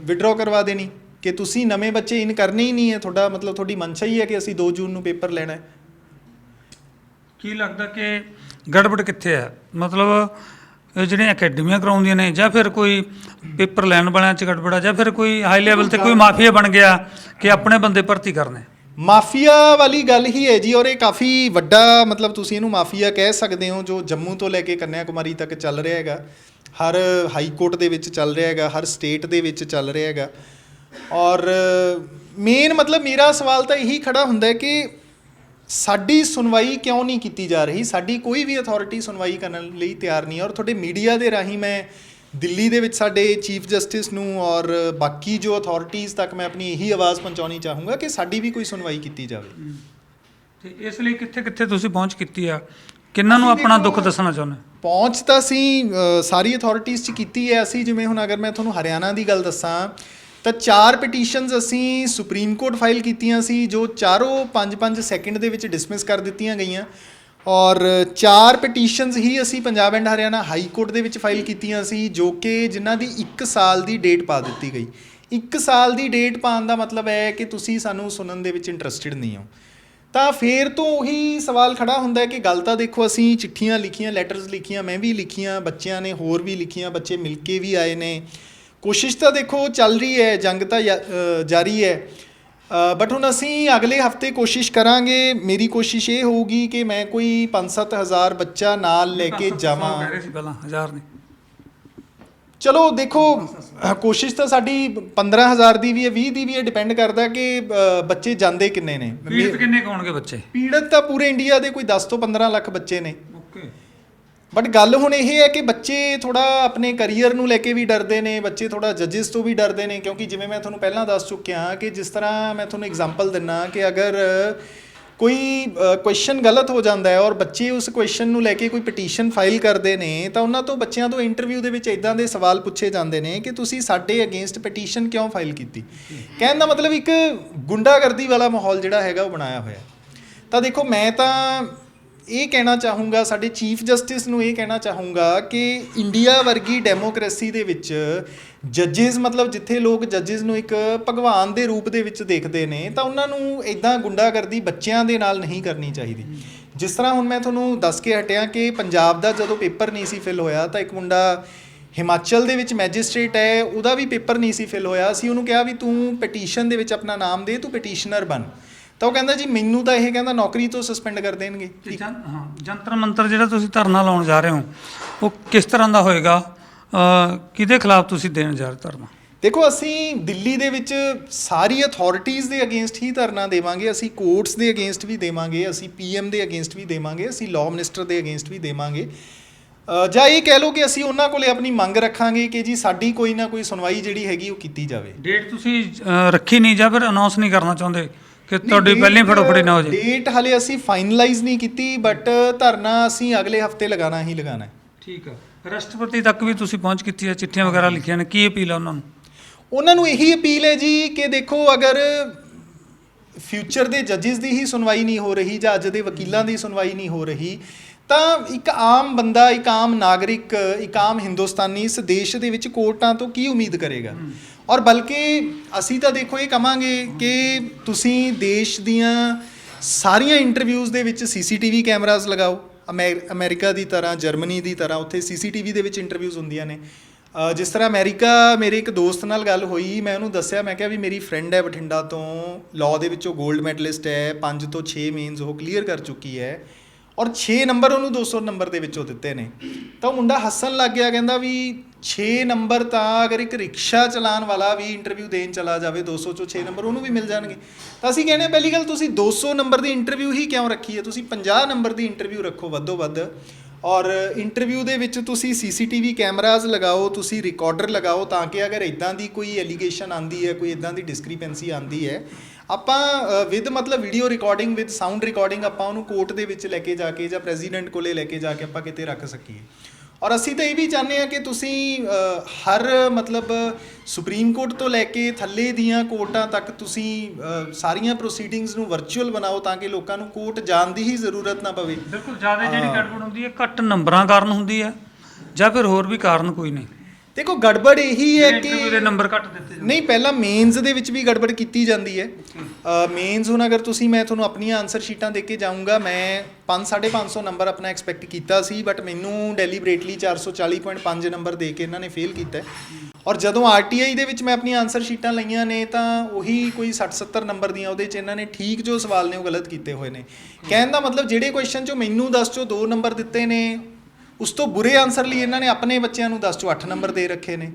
ਵਿਡਰੋ ਕਰਵਾ ਦੇਣੀ ਕਿ ਤੁਸੀਂ ਨਵੇਂ ਬੱਚੇ ਇਨ ਕਰਨੇ ਹੀ ਨਹੀਂ ਹੈ। ਤੁਹਾਡਾ ਮਤਲਬ ਤੁਹਾਡੀ ਮਨਸ਼ਾ ਹੀ ਹੈ ਕਿ ਅਸੀਂ 2 ਜੂਨ ਨੂੰ ਪੇਪਰ ਲੈਣਾ ਹੈ। ਕੀ ਲੱਗਦਾ ਕਿ ਗੜਬੜ ਕਿੱਥੇ ਹੈ? ਮਤਲਬ ਜਿਹੜੀਆਂ ਅਕੈਡਮੀਆਂ ਕਰਾਉਂਦੀਆਂ ਨੇ, ਜਾਂ ਫਿਰ ਕੋਈ ਪੇਪਰ ਲੈਣ ਵਾਲਿਆਂ 'ਚ ਗੜਬੜ ਆ, ਜਾਂ ਫਿਰ ਕੋਈ ਹਾਈ ਲੈਵਲ ਤੇ ਕੋਈ ਮਾਫੀਆ ਬਣ ਗਿਆ ਕਿ ਆਪਣੇ ਬੰਦੇ ਭਰਤੀ ਕਰਨੇ? ਮਾਫੀਆ ਵਾਲੀ ਗੱਲ ਹੀ ਹੈ ਜੀ, ਔਰ ਇਹ ਕਾਫੀ ਵੱਡਾ ਮਤਲਬ ਤੁਸੀਂ ਇਹਨੂੰ ਮਾਫੀਆ ਕਹਿ ਸਕਦੇ ਹੋ, ਜੋ ਜੰਮੂ ਤੋਂ ਲੈ ਕੇ ਕੰਨਿਆ ਕੁਮਾਰੀ ਤੱਕ ਚੱਲ ਰਿਹਾ ਹੈਗਾ। ਹਰ ਹਾਈ ਕੋਰਟ ਦੇ ਵਿੱਚ ਚੱਲ ਰਿਹਾ ਹੈਗਾ, ਹਰ ਸਟੇਟ ਦੇ ਵਿੱਚ ਚੱਲ ਰਿਹਾ ਹੈਗਾ। ਔਰ ਮੇਨ ਮਤਲਬ ਮੇਰਾ ਸਵਾਲ ਤਾਂ ਇਹੀ ਖੜਾ ਹੁੰਦਾ ਹੈ ਕਿ ਸਾਡੀ ਸੁਣਵਾਈ ਕਿਉਂ ਨਹੀਂ ਕੀਤੀ ਜਾ ਰਹੀ? ਸਾਡੀ ਕੋਈ ਵੀ ਅਥਾਰਟੀ ਸੁਣਵਾਈ ਕਰਨ ਲਈ ਤਿਆਰ ਨਹੀਂ ਹੈ। ਔਰ ਤੁਹਾਡੇ ਮੀਡੀਆ ਦੇ ਰਾਹੀਂ ਮੈਂ ਦਿੱਲੀ ਦੇ ਵਿੱਚ ਸਾਡੇ ਚੀਫ ਜਸਟਿਸ ਨੂੰ ਔਰ ਬਾਕੀ ਜੋ ਅਥਾਰਟੀਜ਼ ਤੱਕ ਮੈਂ ਆਪਣੀ ਇਹੀ ਆਵਾਜ਼ ਪਹੁੰਚਾਉਣੀ ਚਾਹੂੰਗਾ ਕਿ ਸਾਡੀ ਵੀ ਕੋਈ ਸੁਣਵਾਈ ਕੀਤੀ ਜਾਵੇ। ਤੇ ਇਸ ਲਈ ਕਿੱਥੇ ਕਿੱਥੇ ਤੁਸੀਂ ਪਹੁੰਚ ਕੀਤੀ ਆ? ਕਿੰਨਾਂ ਨੂੰ ਆਪਣਾ ਦੁੱਖ ਦੱਸਣਾ ਚਾਹੁੰਦੇ? ਪਹੁੰਚ ਤਾਂ ਅਸੀਂ ਸਾਰੀ ਅਥਾਰਟੀਜ਼ 'ਚ ਕੀਤੀ ਹੈ। ਅਸੀਂ ਜਿਵੇਂ ਹੁਣ ਅਗਰ ਮੈਂ ਤੁਹਾਨੂੰ ਹਰਿਆਣਾ ਦੀ ਗੱਲ ਦੱਸਾਂ ਤਾਂ 4 ਪਟੀਸ਼ਨਸ ਅਸੀਂ ਸੁਪਰੀਮ ਕੋਰਟ ਫਾਈਲ ਕੀਤੀਆਂ ਸੀ, ਜੋ ਚਾਰੋਂ 5-5 ਸੈਕਿੰਡ ਦੇ ਵਿੱਚ ਡਿਸਮਿਸ ਕਰ ਦਿੱਤੀਆਂ ਗਈਆਂ। ਔਰ 4 ਪਟੀਸ਼ਨਸ ਹੀ ਅਸੀਂ Punjab and Haryana high court ਦੇ ਵਿੱਚ ਫਾਈਲ ਕੀਤੀਆਂ ਸੀ, ਜੋ ਕਿ ਜਿਨ੍ਹਾਂ ਦੀ 1 ਸਾਲ ਦੀ ਡੇਟ ਪਾ ਦਿੱਤੀ ਗਈ। 1 ਸਾਲ ਦੀ ਡੇਟ ਪਾਉਣ ਦਾ ਮਤਲਬ ਹੈ ਕਿ ਤੁਸੀਂ ਸਾਨੂੰ ਸੁਣਨ ਦੇ ਵਿੱਚ ਇੰਟਰਸਟਿਡ ਨਹੀਂ ਹੋ। ਤਾਂ ਫਿਰ ਤੋਂ ਉਹੀ ਸਵਾਲ ਖੜਾ ਹੁੰਦਾ ਹੈ ਕਿ ਗੱਲ ਤਾਂ ਦੇਖੋ, ਅਸੀਂ ਚਿੱਠੀਆਂ ਲਿਖੀਆਂ, ਲੈਟਰਸ ਲਿਖੀਆਂ, ਮੈਂ ਵੀ ਲਿਖੀਆਂ, ਬੱਚਿਆਂ ਨੇ ਹੋਰ ਵੀ ਲਿਖੀਆਂ, ਬੱਚੇ ਮਿਲ ਕੇ ਵੀ ਆਏ ਨੇ। ਕੋਸ਼ਿਸ਼ ਤਾਂ ਦੇਖੋ ਚੱਲ ਰਹੀ ਹੈ, ਜੰਗ ਤਾਂ ਜਾਰੀ ਹੈ। ਬਟ ਹੁਣ ਅਸੀਂ ਅਗਲੇ ਹਫਤੇ ਕੋਸ਼ਿਸ਼ ਕਰਾਂਗੇ। ਮੇਰੀ ਕੋਸ਼ਿਸ਼ ਇਹ ਹੋਊਗੀ ਕਿ ਮੈਂ ਕੋਈ 5-7 ਹਜ਼ਾਰ ਬੱਚਾ ਨਾਲ ਲੈ ਕੇ ਜਾਵਾਂ। ਪਹਿਲਾਂ 1000 ਨਹੀਂ, ਚਲੋ ਦੇਖੋ, ਕੋਸ਼ਿਸ਼ ਤਾਂ ਸਾਡੀ 15,000 ਦੀ ਵੀ ਹੈ, 20 ਦੀ ਵੀ ਹੈ, ਡਿਪੈਂਡ ਕਰਦਾ ਕਿ ਬੱਚੇ ਜਾਂਦੇ ਕਿੰਨੇ ਨੇ। ਪੀੜਤ ਕਿੰਨੇ ਹੋਣਗੇ ਬੱਚੇ? ਪੀੜਤ ਤਾਂ ਪੂਰੇ ਇੰਡੀਆ ਦੇ ਕੋਈ 10 ਤੋਂ 15 ਲੱਖ ਬੱਚੇ ਨੇ। ਓਕੇ। ਬਟ ਗੱਲ ਹੁਣ ਇਹ ਹੈ ਕਿ ਬੱਚੇ ਥੋੜਾ ਆਪਣੇ ਕੈਰੀਅਰ ਨੂੰ ਲੈ ਕੇ ਵੀ ਡਰਦੇ ਨੇ, ਬੱਚੇ ਥੋੜਾ ਜੱਜਿਸ ਤੋਂ ਵੀ ਡਰਦੇ ਨੇ, ਕਿਉਂਕਿ ਜਿਵੇਂ ਮੈਂ ਤੁਹਾਨੂੰ ਪਹਿਲਾਂ ਦੱਸ ਚੁੱਕਿਆ ਕਿ ਜਿਸ ਤਰ੍ਹਾਂ ਮੈਂ ਤੁਹਾਨੂੰ ਐਗਜ਼ਾਮਪਲ ਦਿੰਨਾ ਕਿ ਅਗਰ ਕੋਈ ਕੁਐਸਚਨ ਗਲਤ ਹੋ ਜਾਂਦਾ ਹੈ ਔਰ ਬੱਚੇ ਉਸ ਕੁਐਸਚਨ ਨੂੰ ਲੈ ਕੇ ਕੋਈ ਪਟੀਸ਼ਨ ਫਾਈਲ ਕਰਦੇ ਨੇ, ਤਾਂ ਉਹਨਾਂ ਤੋਂ ਬੱਚਿਆਂ ਤੋਂ ਇੰਟਰਵਿਊ ਦੇ ਵਿੱਚ ਇਦਾਂ ਦੇ ਸਵਾਲ ਪੁੱਛੇ ਜਾਂਦੇ ਨੇ ਕਿ ਤੁਸੀਂ ਸਾਡੇ ਅਗੇਂਸਟ ਪਟੀਸ਼ਨ ਕਿਉਂ ਫਾਈਲ ਕੀਤੀ। ਕਹਿਣ ਦਾ ਮਤਲਬ ਇੱਕ ਗੁੰਡਾਗਰਦੀ ਵਾਲਾ ਮਾਹੌਲ ਜਿਹੜਾ ਹੈਗਾ ਉਹ ਬਣਾਇਆ ਹੋਇਆ। ਤਾਂ ਦੇਖੋ, ਮੈਂ ਤਾਂ ਇਹ ਕਹਿਣਾ ਚਾਹੂੰਗਾ, ਸਾਡੇ ਚੀਫ ਜਸਟਿਸ ਨੂੰ ਇਹ ਕਹਿਣਾ ਚਾਹੂੰਗਾ ਕਿ ਇੰਡੀਆ ਵਰਗੀ ਡੈਮੋਕ੍ਰੇਸੀ ਦੇ ਵਿੱਚ ਜੱਜਿਸ, ਮਤਲਬ ਜਿੱਥੇ ਲੋਕ ਜੱਜਿਸ ਨੂੰ ਇੱਕ ਭਗਵਾਨ ਦੇ ਰੂਪ ਦੇ ਵਿੱਚ ਦੇਖਦੇ ਨੇ, ਤਾਂ ਉਹਨਾਂ ਨੂੰ ਇਦਾਂ ਗੁੰਡਾਗਰਦੀ ਬੱਚਿਆਂ ਦੇ ਨਾਲ ਨਹੀਂ ਕਰਨੀ ਚਾਹੀਦੀ। ਜਿਸ ਤਰ੍ਹਾਂ ਹੁਣ ਮੈਂ ਤੁਹਾਨੂੰ ਦੱਸ ਕੇ ਹਟਿਆ ਕਿ ਪੰਜਾਬ ਦਾ ਜਦੋਂ ਪੇਪਰ ਨਹੀਂ ਸੀ ਫਿਲ ਹੋਇਆ, ਤਾਂ ਇੱਕ ਮੁੰਡਾ ਹਿਮਾਚਲ ਦੇ ਵਿੱਚ ਮੈਜਿਸਟ੍ਰੇਟ ਹੈ, ਉਹਦਾ ਵੀ ਪੇਪਰ ਨਹੀਂ ਸੀ ਫਿਲ ਹੋਇਆ। ਅਸੀਂ ਉਹਨੂੰ ਕਿਹਾ ਵੀ ਤੂੰ ਪਟੀਸ਼ਨ ਦੇ ਵਿੱਚ ਆਪਣਾ ਨਾਮ ਦੇ, ਤੂੰ ਪਟੀਸ਼ਨਰ ਬਣ। ਤਾਂ ਉਹ ਕਹਿੰਦਾ ਜੀ ਮੈਨੂੰ ਤਾਂ ਇਹ ਕਹਿੰਦਾ ਨੌਕਰੀ ਤੋਂ ਸਸਪੈਂਡ ਕਰ ਦੇਣਗੇ। ਹਾਂ, ਜੰਤਰ ਮੰਤਰ ਜਿਹੜਾ ਤੁਸੀਂ ਧਰਨਾ ਲਾਉਣ ਜਾ ਰਹੇ ਹੋ ਉਹ ਕਿਸ ਤਰ੍ਹਾਂ ਦਾ ਹੋਏਗਾ, ਕਿਹਦੇ ਖਿਲਾਫ ਤੁਸੀਂ ਦੇਣ ਜਾ ਰਹੇ ਧਰਨਾ? ਦੇਖੋ, ਅਸੀਂ ਦਿੱਲੀ ਦੇ ਵਿੱਚ ਸਾਰੀ ਅਥਾਰਟੀਜ਼ ਦੇ ਅਗੇਂਸਟ ਹੀ ਧਰਨਾ ਦੇਵਾਂਗੇ। ਅਸੀਂ ਕੋਰਟਸ ਦੇ ਅਗੇਂਸਟ ਵੀ ਦੇਵਾਂਗੇ, ਅਸੀਂ PM ਦੇ ਅਗੇਂਸਟ ਵੀ ਦੇਵਾਂਗੇ, ਅਸੀਂ ਲਾਅ ਮਿਨਿਸਟਰ ਦੇ ਅਗੇਂਸਟ ਵੀ ਦੇਵਾਂਗੇ। ਜਾਂ ਇਹ ਕਹਿ ਲਓ ਕਿ ਅਸੀਂ ਉਹਨਾਂ ਕੋਲੇ ਆਪਣੀ ਮੰਗ ਰੱਖਾਂਗੇ ਕਿ ਜੀ ਸਾਡੀ ਕੋਈ ਨਾ ਕੋਈ ਸੁਣਵਾਈ ਜਿਹੜੀ ਹੈਗੀ ਉਹ ਕੀਤੀ ਜਾਵੇ। ਡੇਟ ਤੁਸੀਂ ਰੱਖੀ ਨਹੀਂ ਜਾਂ ਫਿਰ ਅਨਾਉਂਸ ਨਹੀਂ ਕਰਨਾ ਚਾਹੁੰਦੇ ਕਿ ਤੁਹਾਡੀ ਪਹਿਲਾਂ ਫੜੋਫੜੀ ਨਾ ਹੋ ਜਾਏ? ਡੇਟ ਹਾਲੇ ਅਸੀਂ ਫਾਈਨਲਾਈਜ਼ ਨਹੀਂ ਕੀਤੀ, ਬਟ ਧਰਨਾ ਅਸੀਂ ਅਗਲੇ ਹਫਤੇ ਲਗਾਉਣਾ ਹੀ ਲਗਾਉਣਾ ਹੈ। ਠੀਕ ਹੈ। ਰਾਸ਼ਟਰਪਤੀ ਤੱਕ ਵੀ ਤੁਸੀਂ ਪਹੁੰਚ ਕੀਤੀ ਹੈ, ਚਿੱਠੀਆਂ ਵਗੈਰਾ ਲਿਖੀਆਂ ਨੇ, ਕੀ ਅਪੀਲ ਹੈ ਉਹਨਾਂ ਨੂੰ? ਉਹਨਾਂ ਨੂੰ ਇਹੀ ਅਪੀਲ ਹੈ ਜੀ ਕਿ ਦੇਖੋ, ਅਗਰ ਫਿਊਚਰ ਦੇ ਜੱਜਿਸ ਦੀ ਹੀ ਸੁਣਵਾਈ ਨਹੀਂ ਹੋ ਰਹੀ ਜਾਂ ਅੱਜ ਦੇ ਵਕੀਲਾਂ ਦੀ ਸੁਣਵਾਈ ਨਹੀਂ ਹੋ ਰਹੀ, ਤਾਂ ਇੱਕ ਆਮ ਬੰਦਾ, ਇੱਕ ਆਮ ਨਾਗਰਿਕ, ਇੱਕ ਆਮ ਹਿੰਦੁਸਤਾਨੀ ਇਸ ਦੇਸ਼ ਦੇ ਵਿੱਚ ਕੋਰਟਾਂ ਤੋਂ ਕੀ ਉਮੀਦ ਕਰੇਗਾ। ਔਰ ਬਲਕਿ ਅਸੀਂ ਤਾਂ ਦੇਖੋ ਇਹ ਕਹਾਂਗੇ ਕਿ ਤੁਸੀਂ ਦੇਸ਼ ਦੀਆਂ ਸਾਰੀਆਂ ਇੰਟਰਵਿਊਜ਼ ਦੇ ਵਿੱਚ CCTV ਕੈਮਰਾਜ਼ ਲਗਾਓ। ਅਮਰੀਕਾ ਦੀ ਤਰ੍ਹਾਂ, ਜਰਮਨੀ ਦੀ ਤਰ੍ਹਾਂ ਉੱਥੇ CCTV ਦੇ ਵਿੱਚ ਇੰਟਰਵਿਊਜ਼ ਹੁੰਦੀਆਂ ਨੇ। ਜਿਸ ਤਰ੍ਹਾਂ ਅਮਰੀਕਾ, ਮੇਰੇ ਇੱਕ ਦੋਸਤ ਨਾਲ ਗੱਲ ਹੋਈ, ਮੈਂ ਉਹਨੂੰ ਦੱਸਿਆ, ਮੈਂ ਕਿਹਾ ਵੀ ਮੇਰੀ ਫਰੈਂਡ ਹੈ ਬਠਿੰਡਾ ਤੋਂ, ਲਾਅ ਦੇ ਵਿੱਚੋਂ 골ਡ ਮੈਡਲਿਸਟ ਹੈ, 5 ਤੋਂ 6 ਮੇਨਸ ਉਹ ਕਲੀਅਰ ਕਰ ਚੁੱਕੀ ਹੈ ਔਰ 6 ਨੰਬਰ ਉਹਨੂੰ 200 ਨੰਬਰ ਦੇ ਵਿੱਚੋਂ ਦਿੱਤੇ ਨੇ। ਤਾਂ ਉਹ ਮੁੰਡਾ ਹੱਸਣ ਲੱਗ ਗਿਆ, ਕਹਿੰਦਾ ਵੀ 6 ਨੰਬਰ ਤਾਂ ਅਗਰ ਇੱਕ ਰਿਕਸ਼ਾ ਚਲਾਉਣ ਵਾਲਾ ਵੀ ਇੰਟਰਵਿਊ ਦੇਣ ਚਲਾ ਜਾਵੇ 200 ਚੋਂ 6 ਨੰਬਰ ਉਹਨੂੰ ਵੀ ਮਿਲ ਜਾਣਗੇ। ਤਾਂ ਅਸੀਂ ਕਹਿੰਦੇ ਪਹਿਲੀ ਗੱਲ, ਤੁਸੀਂ 200 ਨੰਬਰ ਦੀ ਇੰਟਰਵਿਊ ਹੀ ਕਿਉਂ ਰੱਖੀ ਹੈ? ਤੁਸੀਂ 50 ਨੰਬਰ ਦੀ ਇੰਟਰਵਿਊ ਰੱਖੋ ਵੱਧੋ ਵੱਧ, ਔਰ ਇੰਟਰਵਿਊ ਦੇ ਵਿੱਚ ਤੁਸੀਂ CCTV ਕੈਮਰਾਜ਼ ਲਗਾਓ, ਤੁਸੀਂ ਰਿਕਾਰਡਰ ਲਗਾਓ, ਤਾਂ ਕਿ ਅਗਰ ਇੱਦਾਂ ਦੀ ਕੋਈ ਐਲੀਗੇਸ਼ਨ ਆਉਂਦੀ ਹੈ, ਕੋਈ ਇੱਦਾਂ ਦੀ ਡਿਸਕ੍ਰਿਪੈਂਸੀ ਆਉਂਦੀ ਹੈ, ਆਪਾਂ ਵਿਦ ਮਤਲਬ video recording, with sound recording, ਆਪਾਂ ਉਹਨੂੰ ਕੋਰਟ ਦੇ ਵਿੱਚ ਲੈ ਕੇ ਜਾ ਕੇ ਜਾਂ ਪ੍ਰੈਜ਼ੀਡੈਂਟ ਕੋਲੇ ਲੈ ਕੇ ਜਾ ਕੇ ਆਪਾਂ ਕਿਤੇ ਰੱਖ ਸਕੀਏ। ਔਰ ਅਸੀਂ ਤਾਂ ਇਹ ਵੀ ਚਾਹੁੰਦੇ ਹਾਂ ਕਿ ਤੁਸੀਂ ਹਰ ਮਤਲਬ ਸੁਪਰੀਮ ਕੋਰਟ ਤੋਂ ਲੈ ਕੇ ਥੱਲੇ ਦੀਆਂ ਕੋਰਟਾਂ ਤੱਕ ਤੁਸੀਂ ਸਾਰੀਆਂ ਪ੍ਰੋਸੀਡਿੰਗਸ ਨੂੰ ਵਰਚੁਅਲ ਬਣਾਓ, ਤਾਂ ਕਿ ਲੋਕਾਂ ਨੂੰ ਕੋਰਟ ਜਾਣ ਦੀ ਹੀ ਜ਼ਰੂਰਤ ਨਾ ਪਵੇ। ਬਿਲਕੁਲ, ਜ਼ਿਆਦਾ ਜਿਹੜੀ ਗੜਬੜ ਹੁੰਦੀ ਹੈ ਘੱਟ ਨੰਬਰਾਂ ਕਾਰਨ ਹੁੰਦੀ ਹੈ ਜਾਂ ਫਿਰ ਹੋਰ ਵੀ ਕਾਰਨ ਕੋਈ ਨਹੀਂ? ਦੇਖੋ, ਗੜਬੜ ਇਹੀ ਹੈ ਕਿ ਇੰਟਰਵਿਊ ਦੇ ਨੰਬਰ ਘੱਟ ਦਿੱਤੇ ਨਹੀਂ, ਪਹਿਲਾਂ ਮੇਨਸ ਦੇ ਵਿੱਚ ਵੀ ਗੜਬੜ ਕੀਤੀ ਜਾਂਦੀ ਹੈ। ਮੇਨਸ ਹੁਣ ਅਗਰ ਤੁਸੀਂ, ਮੈਂ ਤੁਹਾਨੂੰ ਆਪਣੀਆਂ ਆਨਸਰ ਸ਼ੀਟਾਂ ਦੇ ਕੇ ਜਾਊਂਗਾ, ਮੈਂ 5-550 ਨੰਬਰ ਆਪਣਾ ਐਕਸਪੈਕਟ ਕੀਤਾ ਸੀ, ਬਟ ਮੈਨੂੰ ਡੈਲੀਬਰੇਟਲੀ 440.5 ਨੰਬਰ ਦੇ ਕੇ ਇਹਨਾਂ ਨੇ ਫੇਲ ਕੀਤਾ। ਔਰ ਜਦੋਂ RTI ਦੇ ਵਿੱਚ ਮੈਂ ਆਪਣੀਆਂ ਆਨਸਰ ਸ਼ੀਟਾਂ ਲਈਆਂ ਨੇ, ਤਾਂ ਉਹੀ ਕੋਈ 60-70 ਨੰਬਰ ਦੀਆਂ ਉਹਦੇ 'ਚ ਇਹਨਾਂ ਨੇ ਠੀਕ ਜੋ ਸਵਾਲ ਨੇ ਉਹ ਗਲਤ ਕੀਤੇ ਹੋਏ ਨੇ। ਕਹਿਣ ਦਾ ਮਤਲਬ, ਜਿਹੜੇ ਕੁਐਸਚਨ 'ਚੋਂ ਮੈਨੂੰ 10 ਚੋਂ 2 ਨੰਬਰ ਦਿੱਤੇ ਨੇ, ਉਸ ਤੋਂ ਬੁਰੇ ਆਨਸਰ ਲਈ ਇਹਨਾਂ ਨੇ ਆਪਣੇ ਬੱਚਿਆਂ ਨੂੰ 10 ਚੋਂ 8 ਨੰਬਰ ਦੇ ਰੱਖੇ ਨੇ।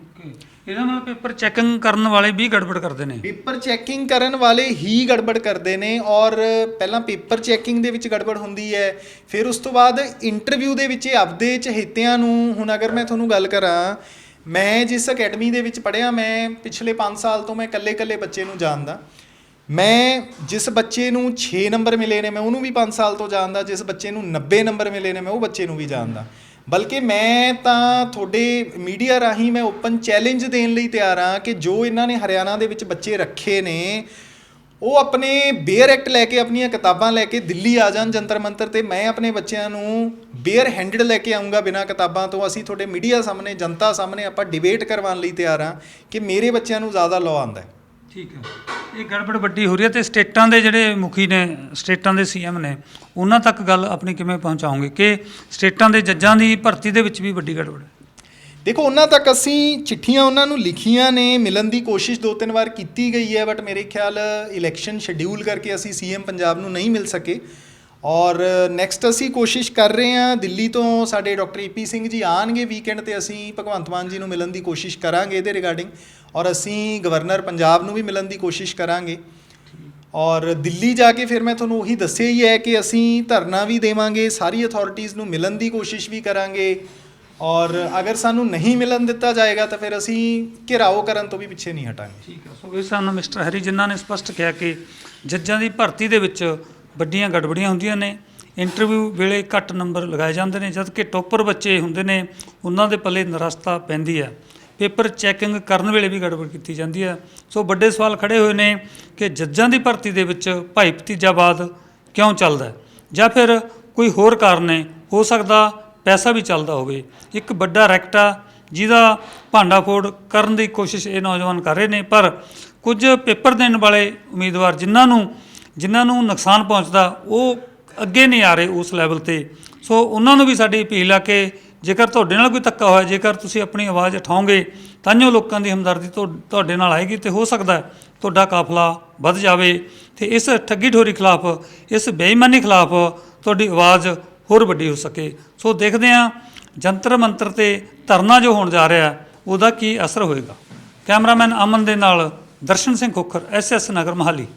ਇਹਦਾ ਮਤਲਬ ਪੇਪਰ ਚੈਕਿੰਗ ਕਰਨ ਵਾਲੇ ਵੀ ਗੜਬੜ ਕਰਦੇ ਨੇ? ਪੇਪਰ ਚੈਕਿੰਗ ਕਰਨ ਵਾਲੇ ਹੀ ਗੜਬੜ ਕਰਦੇ ਨੇ। ਔਰ ਪਹਿਲਾਂ ਪੇਪਰ ਚੈਕਿੰਗ ਦੇ ਵਿੱਚ ਗੜਬੜ ਹੁੰਦੀ ਹੈ, ਫਿਰ ਉਸ ਤੋਂ ਬਾਅਦ ਇੰਟਰਵਿਊ ਦੇ ਵਿੱਚ ਆਪਦੇ ਚਹੇਤਿਆਂ ਨੂੰ, ਹੁਣ ਅਗਰ ਮੈਂ ਤੁਹਾਨੂੰ ਗੱਲ ਕਰਾਂ, ਮੈਂ ਜਿਸ ਅਕੈਡਮੀ ਦੇ ਵਿੱਚ ਪੜ੍ਹਿਆ, ਮੈਂ ਪਿਛਲੇ 5 ਸਾਲ ਤੋਂ ਮੈਂ ਇਕੱਲੇ ਬੱਚੇ ਨੂੰ ਜਾਣਦਾ। ਮੈਂ ਜਿਸ ਬੱਚੇ ਨੂੰ 6 ਨੰਬਰ ਮਿਲੇ ਨੇ, ਮੈਂ ਉਹਨੂੰ ਵੀ 5 ਸਾਲ ਤੋਂ ਜਾਣਦਾ। ਜਿਸ ਬੱਚੇ ਨੂੰ 90 ਨੰਬਰ ਮਿਲੇ ਨੇ, ਮੈਂ ਉਹ ਬੱਚੇ ਨੂੰ ਵੀ ਜਾਣਦਾ। ਬਲਕਿ ਮੈਂ ਤਾਂ ਤੁਹਾਡੇ ਮੀਡੀਆ ਰਾਹੀਂ ਮੈਂ ਓਪਨ ਚੈਲੰਜ ਦੇਣ ਲਈ ਤਿਆਰ ਹਾਂ ਕਿ ਜੋ ਇਹਨਾਂ ਨੇ ਹਰਿਆਣਾ ਦੇ ਵਿੱਚ ਬੱਚੇ ਰੱਖੇ ਨੇ, ਉਹ ਆਪਣੇ ਬੇਅਰ ਐਕਟ ਲੈ ਕੇ, ਆਪਣੀਆਂ ਕਿਤਾਬਾਂ ਲੈ ਕੇ ਦਿੱਲੀ ਆ ਜਾਣ ਜੰਤਰ ਮੰਤਰ ਤੇ। ਮੈਂ ਆਪਣੇ ਬੱਚਿਆਂ ਨੂੰ ਬੇਅਰ ਹੈਂਡਡ ਲੈ ਕੇ ਆਊਂਗਾ ਬਿਨਾਂ ਕਿਤਾਬਾਂ ਤੋਂ। ਅਸੀਂ ਤੁਹਾਡੇ ਮੀਡੀਆ ਸਾਹਮਣੇ, ਜਨਤਾ ਸਾਹਮਣੇ ਆਪਾਂ ਡਿਬੇਟ ਕਰਵਾਉਣ ਲਈ ਤਿਆਰ ਹਾਂ ਕਿ ਮੇਰੇ ਬੱਚਿਆਂ ਨੂੰ ਜ਼ਿਆਦਾ ਲਾਅ ਆਉਂਦਾ ਹੈ। ਠੀਕ ਹੈ, ਇਹ ਗੜਬੜ ਵੱਡੀ ਹੋ ਰਹੀ ਹੈ। ਅਤੇ ਸਟੇਟਾਂ ਦੇ ਜਿਹੜੇ ਮੁਖੀ ਨੇ, ਸਟੇਟਾਂ ਦੇ CM ਨੇ, ਉਹਨਾਂ ਤੱਕ ਗੱਲ ਆਪਣੀ ਕਿਵੇਂ ਪਹੁੰਚਾਓਗੇ ਕਿ ਸਟੇਟਾਂ ਦੇ ਜੱਜਾਂ ਦੀ ਭਰਤੀ ਦੇ ਵਿੱਚ ਵੀ ਵੱਡੀ ਗੜਬੜ ਹੈ? ਦੇਖੋ, ਉਹਨਾਂ ਤੱਕ ਅਸੀਂ ਚਿੱਠੀਆਂ ਉਹਨਾਂ ਨੂੰ ਲਿਖੀਆਂ ਨੇ, ਮਿਲਣ ਦੀ ਕੋਸ਼ਿਸ਼ 2-3 ਵਾਰ ਕੀਤੀ ਗਈ ਹੈ, ਬਟ ਮੇਰੇ ਖਿਆਲ ਇਲੈਕਸ਼ਨ ਸ਼ਡਿਊਲ ਕਰਕੇ ਅਸੀਂ CM ਪੰਜਾਬ ਨੂੰ ਨਹੀਂ ਮਿਲ ਸਕੇ। ਔਰ ਨੈਕਸਟ ਅਸੀਂ ਕੋਸ਼ਿਸ਼ ਕਰ ਰਹੇ ਹਾਂ, ਦਿੱਲੀ ਤੋਂ ਸਾਡੇ ਡਾਕਟਰ EP ਸਿੰਘ ਜੀ ਆਉਣਗੇ ਵੀਕਐਂਡ 'ਤੇ, ਅਸੀਂ ਭਗਵੰਤ ਮਾਨ ਜੀ ਨੂੰ ਮਿਲਣ ਦੀ ਕੋਸ਼ਿਸ਼ ਕਰਾਂਗੇ ਇਹਦੇ ਰਿਗਾਰਡਿੰਗ। ਔਰ ਅਸੀਂ ਗਵਰਨਰ ਪੰਜਾਬ ਨੂੰ ਵੀ ਮਿਲਣ ਦੀ ਕੋਸ਼ਿਸ਼ ਕਰਾਂਗੇ। ਔਰ ਦਿੱਲੀ ਜਾ ਕੇ ਫਿਰ ਮੈਂ ਤੁਹਾਨੂੰ ਉਹੀ ਦੱਸਿਆ ਹੀ ਹੈ ਕਿ ਅਸੀਂ ਧਰਨਾ ਵੀ ਦੇਵਾਂਗੇ, ਸਾਰੀ ਅਥਾਰਟੀਜ਼ ਨੂੰ ਮਿਲਣ ਦੀ ਕੋਸ਼ਿਸ਼ ਵੀ ਕਰਾਂਗੇ, ਔਰ ਅਗਰ ਸਾਨੂੰ ਨਹੀਂ ਮਿਲਣ ਦਿੱਤਾ ਜਾਏਗਾ ਤਾਂ ਫਿਰ ਅਸੀਂ ਘਿਰਾਓ ਕਰਨ ਤੋਂ ਵੀ ਪਿੱਛੇ ਨਹੀਂ ਹਟਾਂਗੇ। ਠੀਕ ਹੈ। ਸੋ ਇਸ ਸਾਨੂੰ ਮਿਸਟਰ ਹਰੀ ਜਿਨ੍ਹਾਂ ਨੇ ਸਪਸ਼ਟ ਕਿਹਾ ਕਿ ਜੱਜਾਂ ਦੀ ਭਰਤੀ ਦੇ ਵਿੱਚ ਵੱਡੀਆਂ ਗੜਬੜੀਆਂ ਹੁੰਦੀਆਂ ਨੇ, ਇੰਟਰਵਿਊ ਵੇਲੇ ਘੱਟ ਨੰਬਰ ਲਗਾਏ ਜਾਂਦੇ ਨੇ, ਜਦ ਕਿ ਟੋਪਰ ਬੱਚੇ ਹੁੰਦੇ ਨੇ ਉਹਨਾਂ ਦੇ ਪੱਲੇ ਨਿਰਾਸਤਾ ਪੈਂਦੀ ਹੈ। ਪੇਪਰ ਚੈਕਿੰਗ ਕਰਨ ਵੇਲੇ ਵੀ ਗੜਬੜ ਕੀਤੀ ਜਾਂਦੀ ਹੈ। ਸੋ ਵੱਡੇ ਸਵਾਲ ਖੜੇ ਹੋਏ ਨੇ ਕਿ ਜੱਜਾਂ ਦੀ ਭਰਤੀ ਦੇ ਵਿੱਚ ਭਾਈ ਭਤੀਜਾਵਾਦ ਕਿਉਂ ਚੱਲਦਾ ਹੈ, ਜਾਂ ਫਿਰ ਕੋਈ ਹੋਰ ਕਾਰਨ ਹੈ। ਹੋ ਸਕਦਾ ਪੈਸਾ ਵੀ ਚੱਲਦਾ ਹੋਵੇ। ਇੱਕ ਵੱਡਾ ਰੈਕਟ ਆ ਜਿਹਦਾ ਭਾਂਡਾ ਫੋੜ ਕਰਨ ਦੀ ਕੋਸ਼ਿਸ਼ ਇਹ ਨੌਜਵਾਨ ਕਰ ਰਹੇ ਨੇ, ਪਰ ਕੁਝ ਪੇਪਰ ਦੇਣ ਵਾਲੇ ਉਮੀਦਵਾਰ ਜਿਨ੍ਹਾਂ ਨੂੰ ਨੁਕਸਾਨ ਪਹੁੰਚਦਾ ਉਹ ਅੱਗੇ ਨਹੀਂ ਆ ਰਹੇ ਉਸ ਲੈਵਲ 'ਤੇ। ਸੋ ਉਹਨਾਂ ਨੂੰ ਵੀ ਸਾਡੀ ਅਪੀਲ ਆ ਕਿ ਜੇਕਰ ਤੁਹਾਡੇ ਨਾਲ ਕੋਈ ਧੱਕਾ ਹੋਇਆ, ਜੇਕਰ ਤੁਸੀਂ ਆਪਣੀ ਆਵਾਜ਼ ਉਠਾਓਗੇ ਤਾਂ ਜੋ ਲੋਕਾਂ ਦੀ ਹਮਦਰਦੀ ਤੁਹਾਡੇ ਨਾਲ ਆਏਗੀ, ਅਤੇ ਹੋ ਸਕਦਾ ਤੁਹਾਡਾ ਕਾਫਲਾ ਵੱਧ ਜਾਵੇ ਅਤੇ ਇਸ ਠੱਗੀ ਠੋਰੀ ਖਿਲਾਫ, ਇਸ ਬੇਈਮਾਨੀ ਖਿਲਾਫ ਤੁਹਾਡੀ ਆਵਾਜ਼ ਹੋਰ ਵੱਡੀ ਹੋ ਸਕੇ। ਸੋ ਦੇਖਦੇ ਹਾਂ ਜੰਤਰ ਮੰਤਰ 'ਤੇ ਧਰਨਾ ਜੋ ਹੋਣ ਜਾ ਰਿਹਾ ਉਹਦਾ ਕੀ ਅਸਰ ਹੋਏਗਾ। ਕੈਮਰਾਮੈਨ ਅਮਨ ਦੇ ਨਾਲ ਦਰਸ਼ਨ ਸਿੰਘ ਖੋਖਰ, SS ਨਗਰ, ਮੋਹਾਲੀ।